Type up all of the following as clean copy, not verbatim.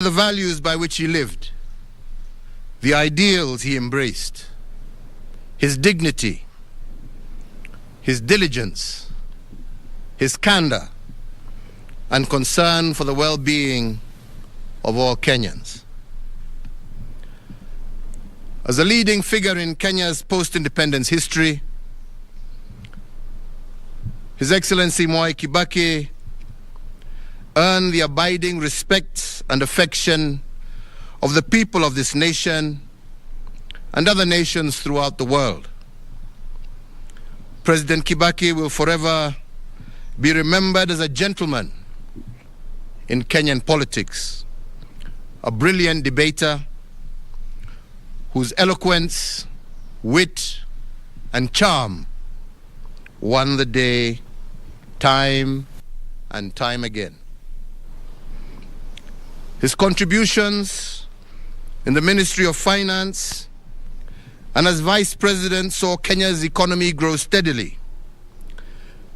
The values by which he lived, the ideals he embraced, his dignity, his diligence, his candor, and concern for the well-being of all Kenyans. As a leading figure in Kenya's post-independence history, His Excellency Mwai Kibaki earned the abiding respect and affection of the people of this nation and other nations throughout the world. President Kibaki will forever be remembered as a gentleman in Kenyan politics, a brilliant debater whose eloquence, wit, and charm won the day time and time again. His contributions in the Ministry of Finance and as Vice President saw Kenya's economy grow steadily,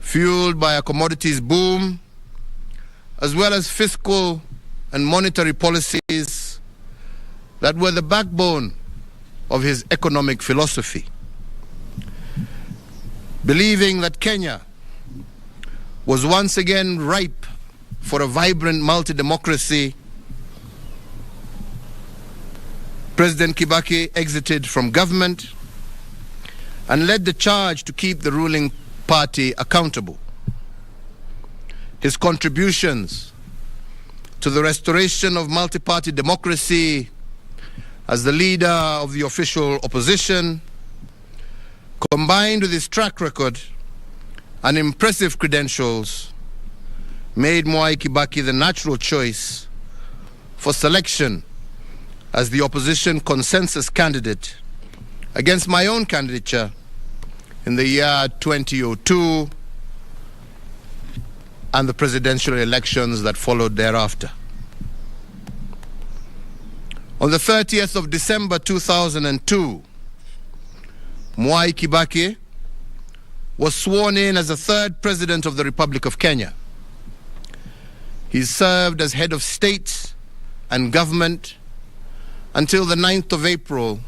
fueled by a commodities boom, as well as fiscal and monetary policies that were the backbone of his economic philosophy. Believing that Kenya was once again ripe for a vibrant multi-democracy, President Kibaki exited from government and led the charge to keep the ruling party accountable. His contributions to the restoration of multi-party democracy as the leader of the official opposition, combined with his track record and impressive credentials, made Mwai Kibaki the natural choice for selection as the opposition consensus candidate against my own candidature in the year 2002 and the presidential elections that followed thereafter. On the 30th of December 2002, Mwai Kibaki was sworn in as the third president of the Republic of Kenya. He served as head of state and government until the 9th of April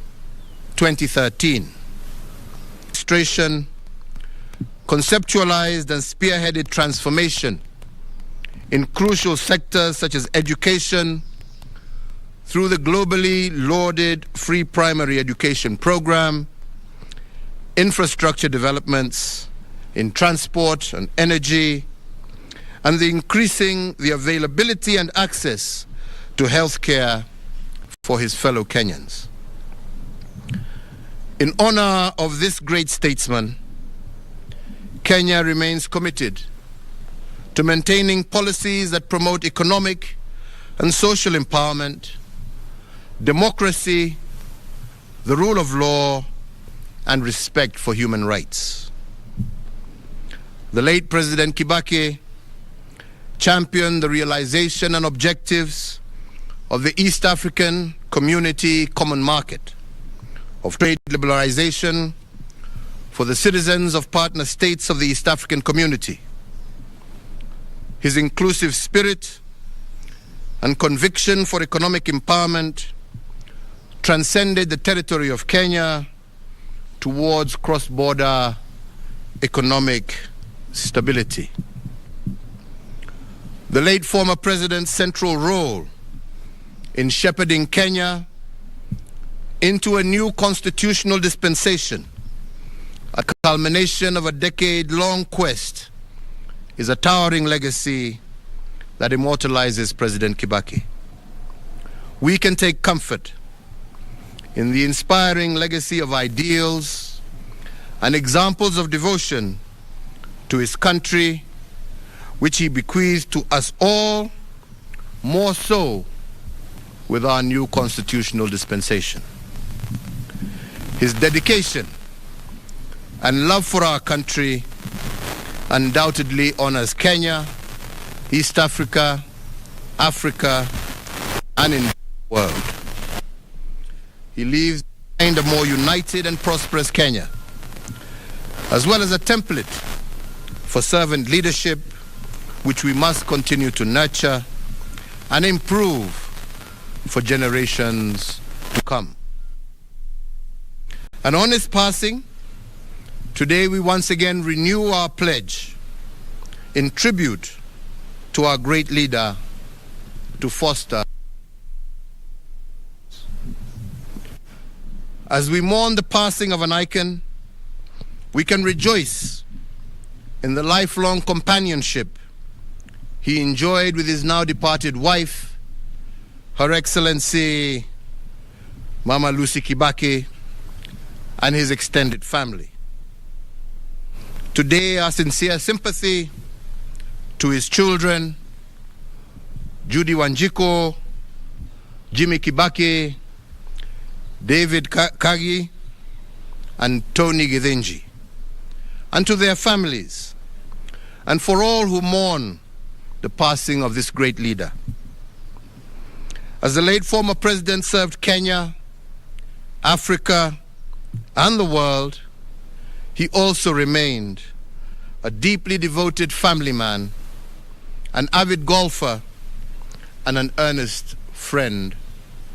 2013. Administration conceptualized and spearheaded transformation in crucial sectors such as education through the globally lauded free primary education program, infrastructure developments in transport and energy, and increasing the availability and access to health care for his fellow Kenyans. In honor of this great statesman, Kenya remains committed to maintaining policies that promote economic and social empowerment, democracy, the rule of law, and respect for human rights. The late President Kibaki championed the realization and objectives of the East African Community Common Market, of trade liberalization for the citizens of partner states of the East African Community. His inclusive spirit and conviction for economic empowerment transcended the territory of Kenya towards cross-border economic stability. The late former president's central role in shepherding Kenya into a new constitutional dispensation, a culmination of a decade-long quest, is a towering legacy that immortalizes President Kibaki. We can take comfort in the inspiring legacy of ideals and examples of devotion to his country, which he bequeathed to us all, more so with our new constitutional dispensation. His dedication and love for our country undoubtedly honors Kenya, East Africa, Africa, and in the world. He leaves behind a more united and prosperous Kenya, as well as a template for servant leadership, which we must continue to nurture and improve for generations to come. And on his passing, today we once again renew our pledge in tribute to our great leader to foster. As we mourn the passing of an icon, we can rejoice in the lifelong companionship he enjoyed with his now departed wife, Her Excellency Mama Lucy Kibaki, and his extended family. Today, our sincere sympathy to his children, Judy Wanjiko, Jimmy Kibaki, David Kagi, and Tony Githinji, and to their families, and for all who mourn the passing of this great leader. As the late former president served Kenya, Africa, and the world, he also remained a deeply devoted family man, an avid golfer, and an earnest friend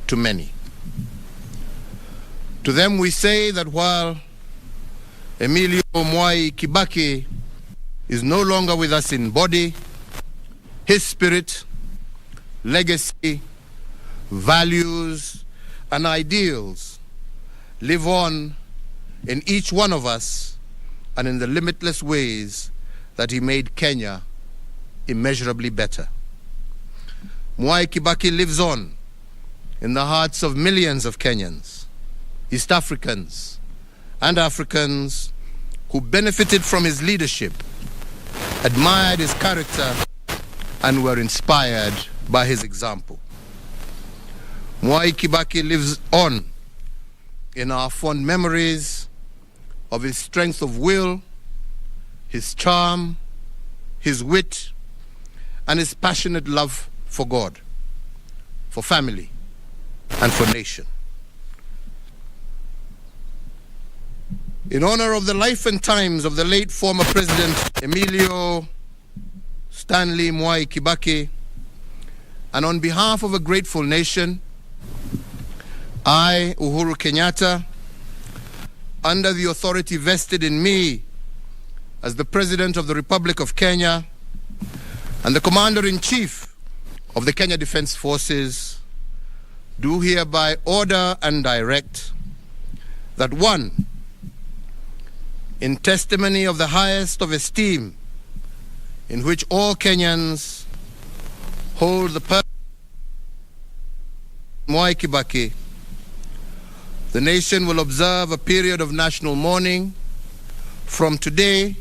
to many. To them we say that while Emilio Mwai Kibaki is no longer with us in body, his spirit, legacy, values, and ideals live on in each one of us and in the limitless ways that he made Kenya immeasurably better. Mwai Kibaki lives on in the hearts of millions of Kenyans, East Africans, and Africans who benefited from his leadership, admired his character, and were inspired by his example. Mwai Kibaki lives on in our fond memories of his strength of will, his charm, his wit, and his passionate love for God, for family, and for nation. In honor of the life and times of the late former President Emilio Stanley Mwai Kibaki, and on behalf of a grateful nation, I, Uhuru Kenyatta, under the authority vested in me as the President of the Republic of Kenya and the Commander-in-Chief of the Kenya Defense Forces, do hereby order and direct that one, in testimony of the highest of esteem in which all Kenyans hold the person of Mwai Kibaki, the nation will observe a period of national mourning from today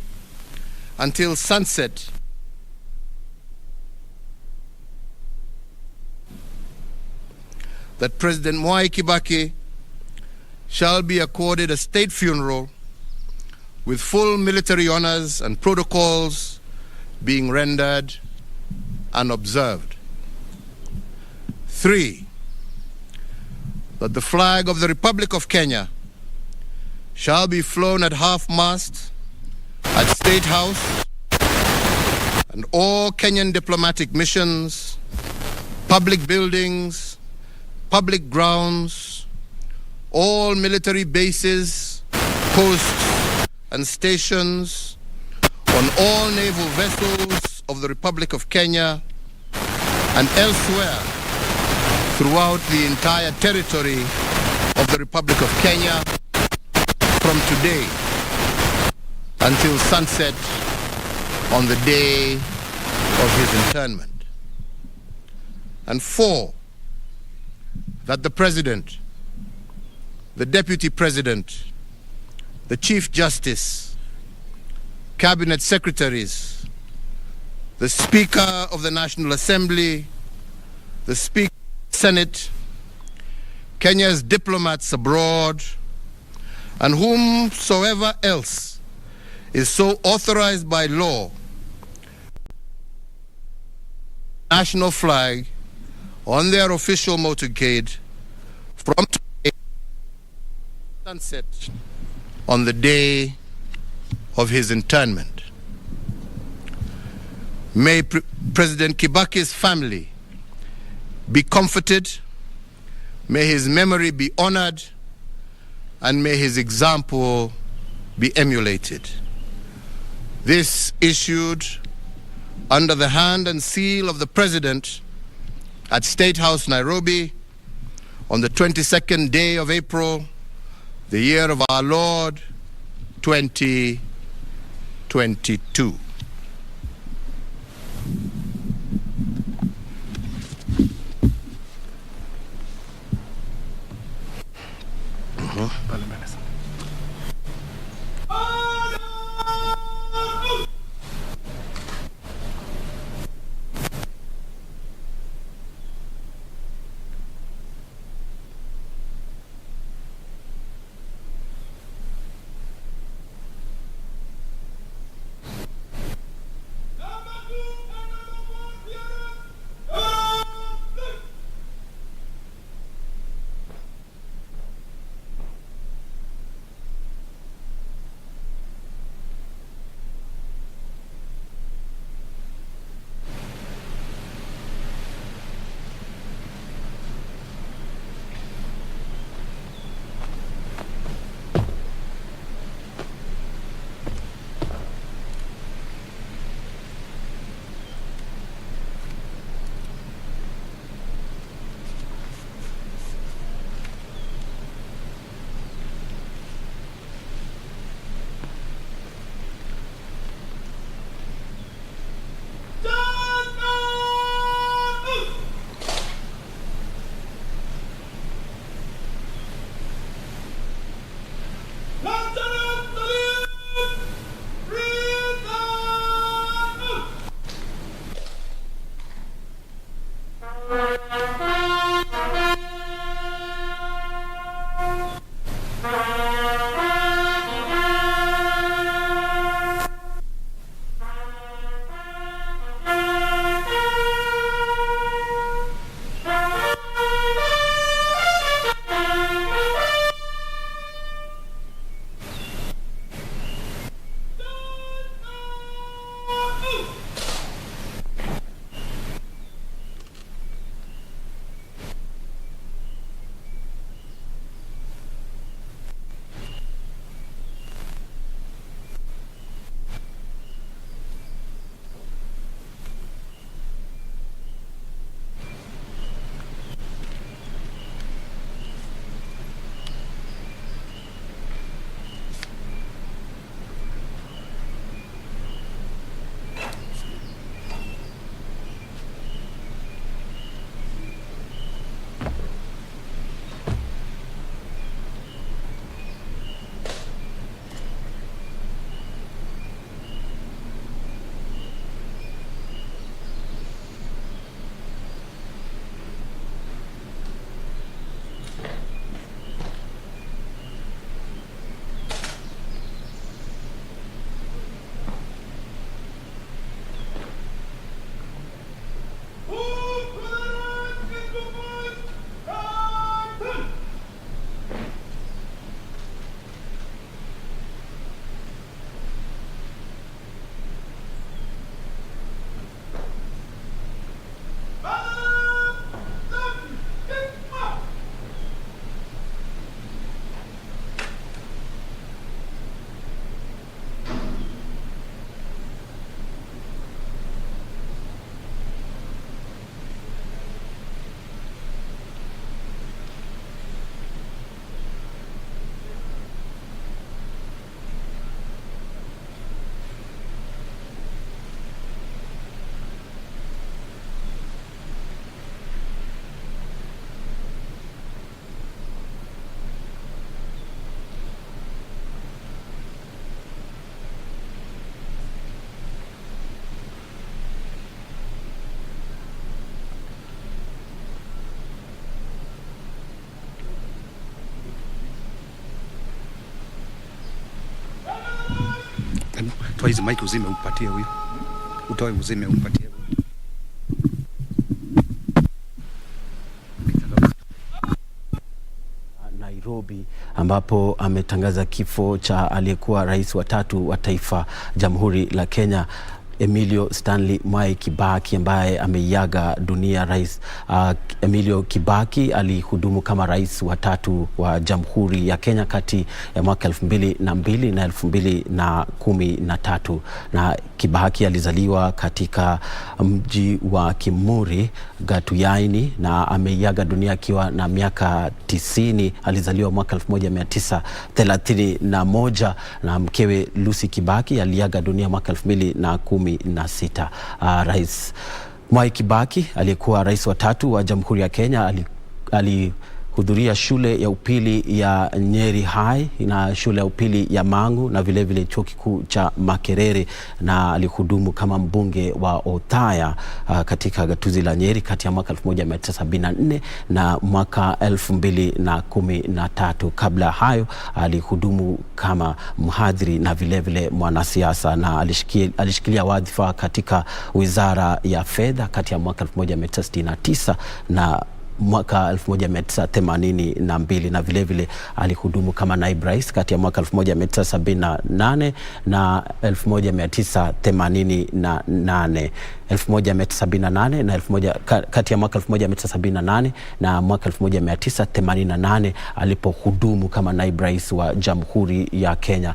until sunset that President Mwai Kibaki shall be accorded a state funeral with full military honors and protocols being rendered and observed. 3, that the flag of the Republic of Kenya shall be flown at half-mast at State House and all Kenyan diplomatic missions, public buildings, public grounds, all military bases, posts, and stations, on all naval vessels of the Republic of Kenya and elsewhere throughout the entire territory of the Republic of Kenya from today until sunset on the day of his internment. And 4, that the President, the Deputy President, the Chief Justice, Cabinet Secretaries, the Speaker of the National Assembly, the Speaker of the Senate, Kenya's diplomats abroad, and whomsoever else is so authorized by law, national flag on their official motorcade from today sunset on the day of his internment. May President Kibaki's family be comforted May his memory be honored and may his example be emulated. This issued under the hand and seal of the President at State House, Nairobi, on the 22nd day of April, the year of our Lord, 2022. Toa hizi mic uzime umpatie huyo. Utoe uzime umpatie huyo. Nairobi ambapo ametangaza kifo cha aliyekuwa rais wa 3 wa taifa Jamhuri la Kenya. Emilio Stanley Mwai Kibaki ambaye ameiaga dunia. Rais Emilio Kibaki alihudumu kama rais wa 3 wa Jamhuri ya Kenya kati ya mwaka 2002 na 2013, na Kibaki alizaliwa katika mji wa Kimuri, Gatuyaini, na ameiaga dunia akiwa na miaka 90. Alizaliwa mwaka 1931 na mkewe Lucy Kibaki aliaga dunia mwaka 2016. Rais Mwai Kibaki aliyekuwa rais wa 3 wa Jamhuri ya Kenya alihudhuria shule ya upili ya Nyeri High na shule ya upili ya Mangu na vile vile chuo kikuu cha Makerere, na alihudumu kama mbunge wa Othaya katika gatuzi la Nyeri kati ya mwaka 1974 na mwaka 2013. Kabla hayo alihudumu kama mhadhiri na vile vile mwanasiasa, na alishikilia wadhifa katika Wizara ya Fedha kati ya mwaka 1969 na mwaka 1982, na vile vile alihudumu kama naibu rais kati ya mwaka 1978 na 1988. 1978 na kati ya mwaka 1978 na mwaka 1988 alipohudumu kama naibu rais wa Jamhuri ya Kenya.